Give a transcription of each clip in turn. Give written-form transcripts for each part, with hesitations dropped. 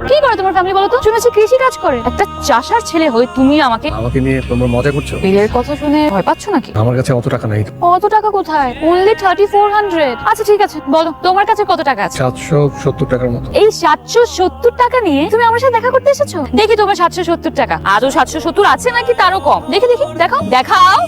কি করে তোমার ফ্যামিলি বলো তো? শুনেছি কৃষি কাজ করে। একটা চাষার ছেলে হয়ে তুমি আমাকে নিয়ে তোমরা মজা করছো? বিলের কথা শুনে ভয় পাচ্ছ নাকি? আমার কাছে অত টাকা নাই। অত টাকা কোথায়? অনলি 3400। আচ্ছা ঠিক আছে, বলো তোমার কাছে কত টাকা আছে? 770 টাকার মতো। এই 770 টাকা নিয়ে তুমি আমার সাথে দেখা করতে এসেছো? দেখি তোমার 770 টাকা আদৌ 770 আছে নাকি তারও কম। দেখি দেখি, দেখাও দেখাও।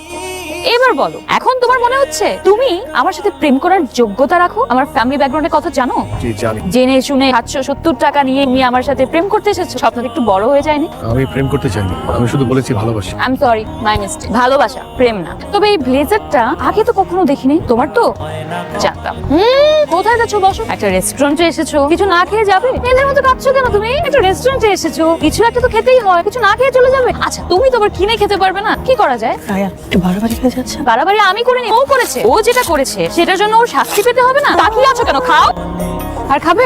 এবার বলো, এখন তোমার মনে হচ্ছে তুমি আমার সাথে প্রেম করার যোগ্যতা রাখো? আমার ফ্যামিলি ব্যাকগ্রাউন্ডের কথা জানো? জি জানি। জেনে শুনে 770 টাকা নিয়ে তুমি আমার সাথে প্রেম করতে এসেছো? স্বপ্নটা একটু বড় হয়ে যায়নি? আমি প্রেম করতে চাইনি, আমি শুধু বলেছি ভালোবাসি। I am sorry, my mistake. ভালোবাসা, প্রেম না। তবে এই ব্লেজারটা আগে তো কখনো দেখিনি। তোমার তো? জানতাম। কোথায় যাচ্ছো? বসো। একটা রেস্টুরেন্টে এসেছো, কিছু না খেয়ে যাবে? এদের মতো কাঁদছো কেন তুমি? একটা রেস্টুরেন্টে এসেছো, কিছু একটা তো খেতেই হয়। কিছু না খেয়ে চলে যাবে? আচ্ছা তুমি তো আবার কিনে খেতে পারবে না। কি করা যায়? রায়া একটু বাড়াবাড়ি হয়ে যাচ্ছে। বাড়াবাড়ি আমি করিনি, ও করেছে। ও যেটা করেছে সেটার জন্য ওর শাস্তি পেতে হবে না? তাকিয়ে আছো কেন? খাও। আর খাবে?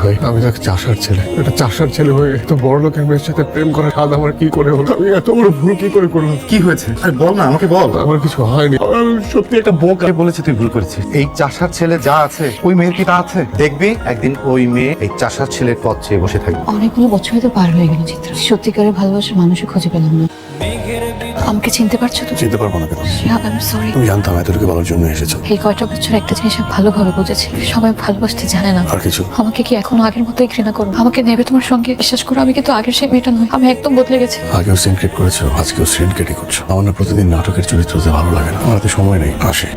ভাই আমি তাকে চাষার ছেলে, এটা চাষার ছেলে হয়ে তো বড় লোকের মেয়ের সাথে প্রেম করার স্বাদ আমার কি করে হলো? আমি এত বড় ভুল কি করে করলাম? কি হয়েছে? আরে বল না, আমাকে বল। আমার কিছু হয়নি, আমি সত্যি একটা বোকা। কে বলেছে তুই ভুল করেছিস? এই চাষার ছেলে যা আছে ওই মেয়ের কি তা আছে? দেখবি একদিন ওই মেয়ে এই চাষার ছেলের পথ চেয়ে বসে থাকবে। অনেকগুলো বছরই তো পার হয়ে গেল চিত্রা, সত্যিকারের ভালোবাসার মানুষই খুঁজে পেলাম না। আমাকে চিনতে পারছো তো? চিনতে পারবো না কেন? Shihab, I am sorry. তুমি জানতাম এতটুকু বলার জন্য এসেছো। এই কয়টা বছর একটা জিনিস আমি ভালোভাবে বুঝেছি, সবাই ভালোবাসতে জানে না। আর কিছু? আমাকে কি এখনো আগের মতোই ঘৃণা করো? আমাকে নেবে তোমার সঙ্গে? বিশ্বাস করো, আমি কিন্তু আগের সেই মেয়েটা নই। আমি একদম বদলে গেছি। আগেও সিনক্রেট করেছো, আজকেও সিনক্রেটই করছো। আমার না প্রতিদিন নাটকের চরিত্রতে ভালো লাগে না। আমার হাতে সময় নেই। আসি।